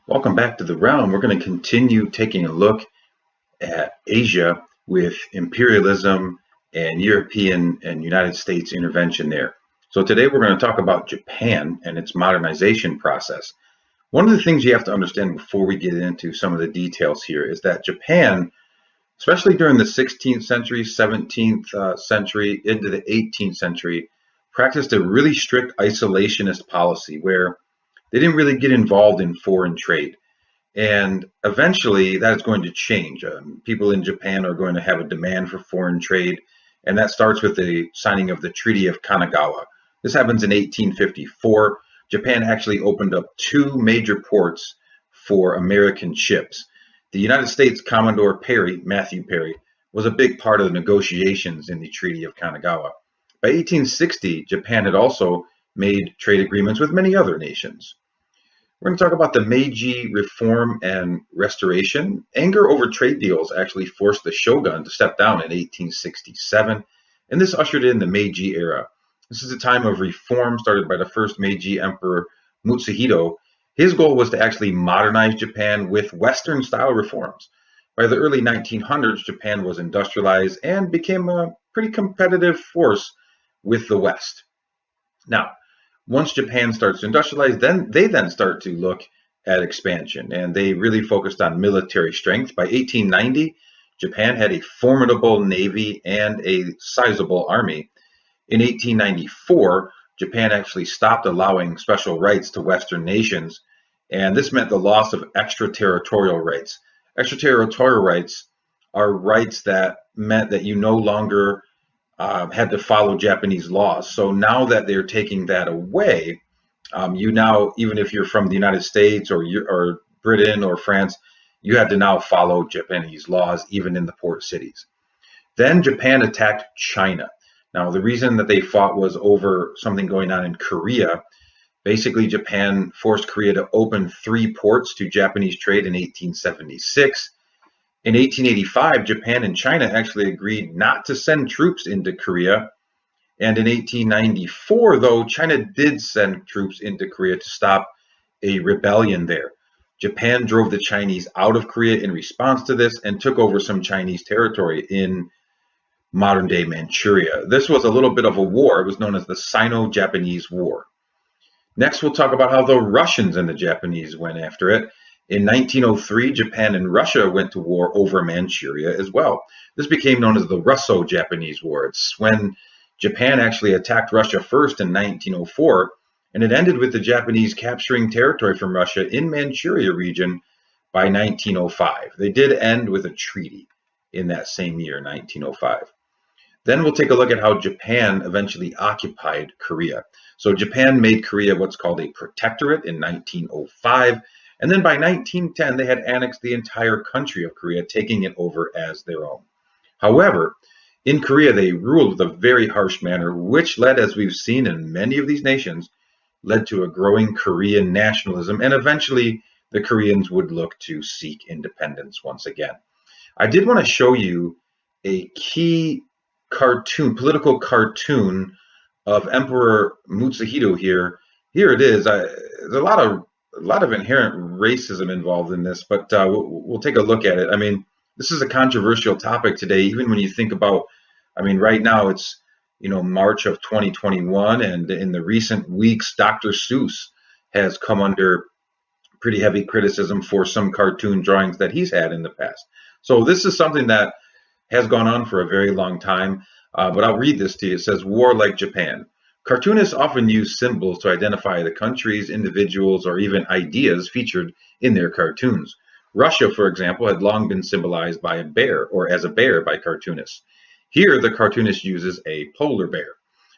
Welcome back to the realm. We're going to continue taking a look at Asia with imperialism and European and United States intervention there. So today we're going to talk about Japan and its modernization process. One of the things you have to understand before we get into some of the details here is that Japan, especially during the 16th century, 17th century, into the 18th century, practiced a really strict isolationist policy where they didn't really get involved in foreign trade. And eventually that is going to change. People in Japan are going to have a demand for foreign trade, and that starts with the signing of the Treaty of Kanagawa. This happens in 1854. Japan actually opened up two major ports for American ships. The United States Commodore Perry, Matthew Perry, was a big part of the negotiations in the Treaty of Kanagawa. By 1860, Japan had also made trade agreements with many other nations. We're going to talk about the Meiji reform and restoration. Anger over trade deals actually forced the shogun to step down in 1867, and this ushered in the Meiji era. This is a time of reform started by the first Meiji Emperor Mutsuhito. His goal was to actually modernize Japan with Western-style reforms. By the early 1900s, Japan was industrialized and became a pretty competitive force with the West. Now, once Japan starts to industrialize, then they start to look at expansion, and they really focused on military strength. By 1890, Japan had a formidable navy and a sizable army. In 1894, Japan actually stopped allowing special rights to Western nations, and this meant the loss of extraterritorial rights. Extraterritorial rights are rights that meant that you no longer had to follow Japanese laws. So now that they're taking that away, you now, even if you're from the United States or Britain or France, you had to now follow Japanese laws, even in the port cities. Then Japan attacked China. Now, the reason that they fought was over something going on in Korea. Basically, Japan forced Korea to open three ports to Japanese trade in 1876. In 1885, Japan and China actually agreed not to send troops into Korea. And in 1894, though, China did send troops into Korea to stop a rebellion there. Japan drove the Chinese out of Korea in response to this and took over some Chinese territory in modern-day Manchuria. This was a little bit of a war. It was known as the Sino-Japanese War. Next, we'll talk about how the Russians and the Japanese went after it. In 1903, Japan and Russia went to war over Manchuria as well. This became known as the Russo-Japanese War. It's when Japan actually attacked Russia first in 1904, and it ended with the Japanese capturing territory from Russia in Manchuria region by 1905. They did end with a treaty in that same year, 1905. Then we'll take a look at how Japan eventually occupied Korea. So Japan made Korea what's called a protectorate in 1905. And then by 1910, they had annexed the entire country of Korea, taking it over as their own. However, in Korea, they ruled with a very harsh manner, which led, as we've seen in many of these nations, led to a growing Korean nationalism, and eventually the Koreans would look to seek independence once again. I did want to show you a key cartoon, political cartoon of Emperor Mutsuhito here. Here it is. There's a lot of inherent racism involved in this, but we'll take a look at it. I mean, this is a controversial topic today, even when you think about, I mean, right now it's, March of 2021, and in the recent weeks, Dr. Seuss has come under pretty heavy criticism for some cartoon drawings that he's had in the past. So this is something that has gone on for a very long time, but I'll read this to you. It says, "War like Japan. Cartoonists often use symbols to identify the countries, individuals, or even ideas featured in their cartoons. Russia, for example, had long been symbolized by a bear, or as a bear by cartoonists. Here, the cartoonist uses a polar bear.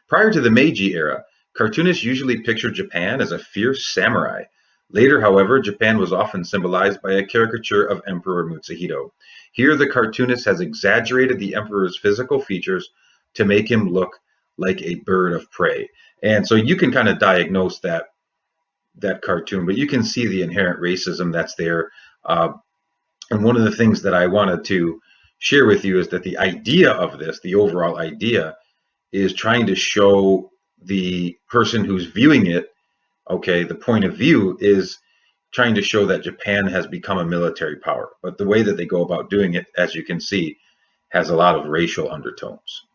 Prior to the Meiji era, cartoonists usually pictured Japan as a fierce samurai. Later, however, Japan was often symbolized by a caricature of Emperor Mutsuhito. Here, the cartoonist has exaggerated the emperor's physical features to make him look like a bird of prey." And so you can kind of diagnose that cartoon, but you can see the inherent racism that's there. And one of the things that I wanted to share with you is that the idea of this, the overall idea, is trying to show the person who's viewing it, okay, the point of view is trying to show that Japan has become a military power. But the way that they go about doing it, as you can see, has a lot of racial undertones.